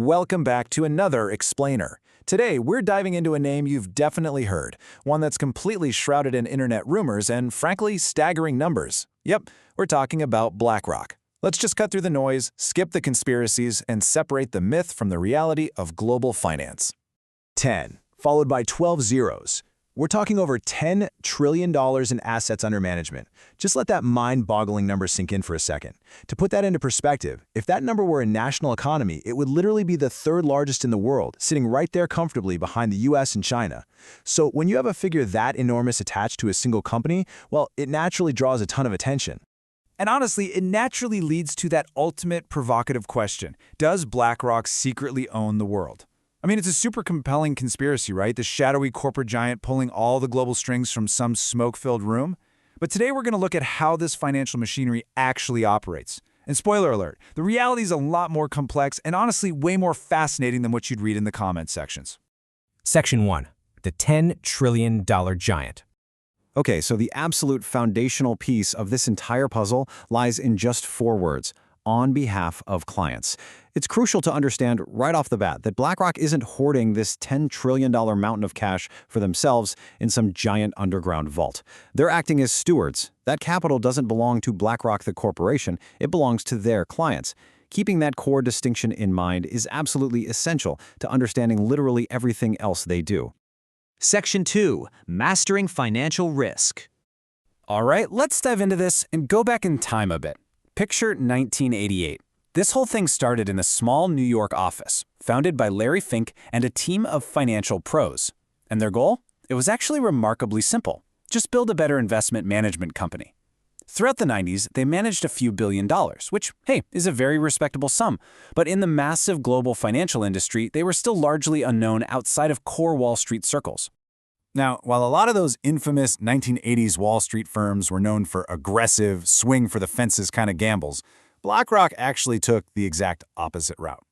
Welcome back to another Explainer. Today, we're diving into a name you've definitely heard, one that's completely shrouded in internet rumors and, frankly, staggering numbers. Yep, we're talking about BlackRock. Let's just cut through the noise, skip the conspiracies, and separate the myth from the reality of global finance. 10, followed by 12 zeros. We're talking over $10 trillion in assets under management. Just let that mind-boggling number sink in for a second. To put that into perspective, if that number were a national economy, it would literally be the third largest in the world, sitting right there comfortably behind the US and China. So when you have a figure that enormous attached to a single company, well, it naturally draws a ton of attention. And honestly, it naturally leads to that ultimate provocative question. Does BlackRock secretly own the world? I mean, it's a super compelling conspiracy, right? The shadowy corporate giant pulling all the global strings from some smoke-filled room. But today we're going to look at how this financial machinery actually operates. And spoiler alert, the reality is a lot more complex and honestly way more fascinating than what you'd read in the comment sections. Section 1. The $10 trillion giant. Okay, so the absolute foundational piece of this entire puzzle lies in just 4 words: on behalf of clients. It's crucial to understand right off the bat that BlackRock isn't hoarding this $10 trillion mountain of cash for themselves in some giant underground vault. They're acting as stewards. That capital doesn't belong to BlackRock the corporation, it belongs to their clients. Keeping that core distinction in mind is absolutely essential to understanding literally everything else they do. Section 2. Mastering Financial Risk. All right, let's dive into this and go back in time a bit. Picture 1988. This whole thing started in a small New York office, founded by Larry Fink and a team of financial pros. And their goal? It was actually remarkably simple. Just build a better investment management company. Throughout the 90s, they managed a few $1 billion, which, hey, is a very respectable sum. But in the massive global financial industry, they were still largely unknown outside of core Wall Street circles. Now, while a lot of those infamous 1980s Wall Street firms were known for aggressive, swing-for-the-fences kind of gambles, BlackRock actually took the exact opposite route.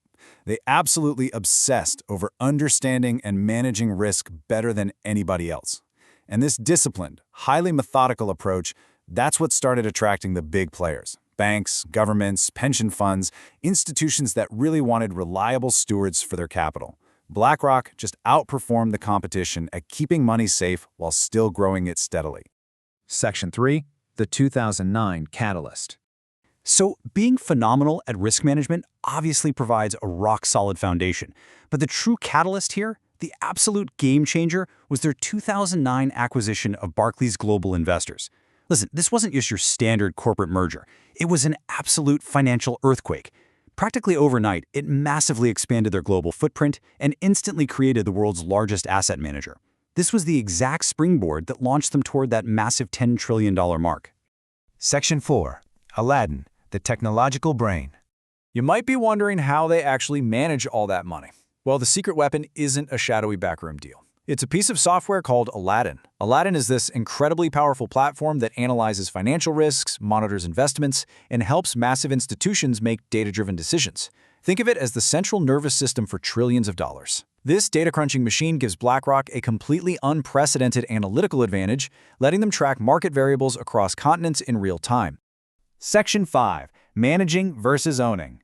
They absolutely obsessed over understanding and managing risk better than anybody else. And this disciplined, highly methodical approach, that's what started attracting the big players: banks, governments, pension funds, institutions that really wanted reliable stewards for their capital. BlackRock just outperformed the competition at keeping money safe while still growing it steadily. Section 3. The 2009 Catalyst. So, being phenomenal at risk management obviously provides a rock-solid foundation. But the true catalyst here, the absolute game changer, was their 2009 acquisition of Barclays Global Investors. Listen, this wasn't just your standard corporate merger. It was an absolute financial earthquake. Practically overnight, it massively expanded their global footprint and instantly created the world's largest asset manager. This was the exact springboard that launched them toward that massive $10 trillion mark. Section 4. Aladdin, the technological brain. You might be wondering how they actually manage all that money. Well, the secret weapon isn't a shadowy backroom deal. It's a piece of software called Aladdin. Aladdin is this incredibly powerful platform that analyzes financial risks, monitors investments, and helps massive institutions make data-driven decisions. Think of it as the central nervous system for trillions of dollars. This data-crunching machine gives BlackRock a completely unprecedented analytical advantage, letting them track market variables across continents in real time. Section 5. Managing versus owning.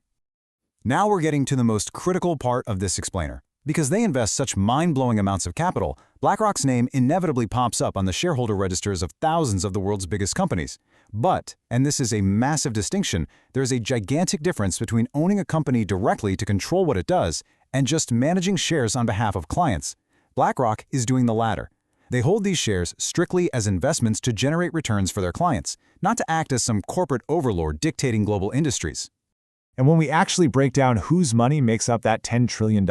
Now we're getting to the most critical part of this explainer. Because they invest such mind-blowing amounts of capital, BlackRock's name inevitably pops up on the shareholder registers of thousands of the world's biggest companies. But, and this is a massive distinction, there's a gigantic difference between owning a company directly to control what it does and just managing shares on behalf of clients. BlackRock is doing the latter. They hold these shares strictly as investments to generate returns for their clients, not to act as some corporate overlord dictating global industries. And when we actually break down whose money makes up that $10 trillion,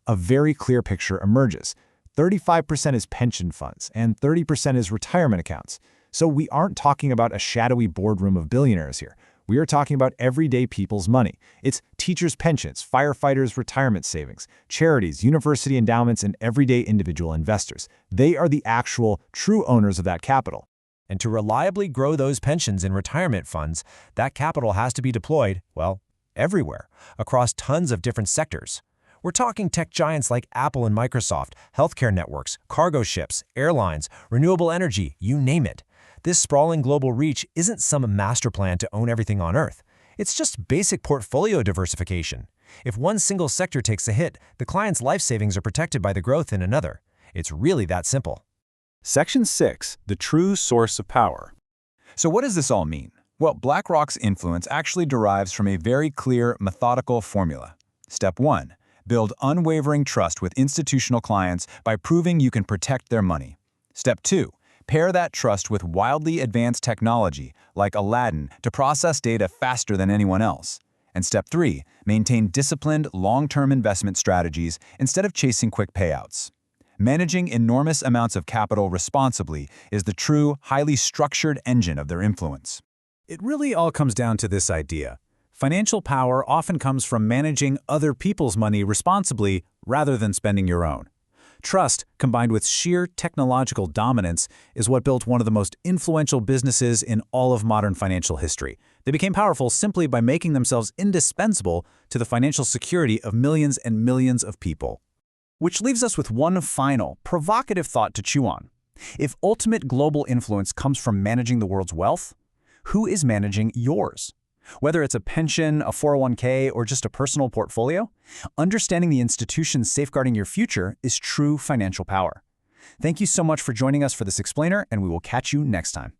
a very clear picture emerges. 35% is pension funds, and 30% is retirement accounts. So we aren't talking about a shadowy boardroom of billionaires here. We are talking about everyday people's money. It's teachers' pensions, firefighters' retirement savings, charities, university endowments, and everyday individual investors. They are the actual, true owners of that capital. And to reliably grow those pensions and retirement funds, that capital has to be deployed, well, everywhere, across tons of different sectors. We're talking tech giants like Apple and Microsoft, healthcare networks, cargo ships, airlines, renewable energy, you name it. This sprawling global reach isn't some master plan to own everything on Earth. It's just basic portfolio diversification. If one single sector takes a hit, the client's life savings are protected by the growth in another. It's really that simple. Section 6. The true source of power. So what does this all mean? Well, BlackRock's influence actually derives from a very clear, methodical formula. Step 1. Build unwavering trust with institutional clients by proving you can protect their money. Step 2. Pair that trust with wildly advanced technology, like Aladdin, to process data faster than anyone else. And Step 3. Maintain disciplined, long-term investment strategies instead of chasing quick payouts. Managing enormous amounts of capital responsibly is the true, highly structured engine of their influence. It really all comes down to this idea. Financial power often comes from managing other people's money responsibly rather than spending your own. Trust, combined with sheer technological dominance, is what built one of the most influential businesses in all of modern financial history. They became powerful simply by making themselves indispensable to the financial security of millions and millions of people. Which leaves us with one final, provocative thought to chew on. If ultimate global influence comes from managing the world's wealth, who is managing yours? Whether it's a pension, a 401k, or just a personal portfolio, understanding the institutions safeguarding your future is true financial power. Thank you so much for joining us for this explainer, and we will catch you next time.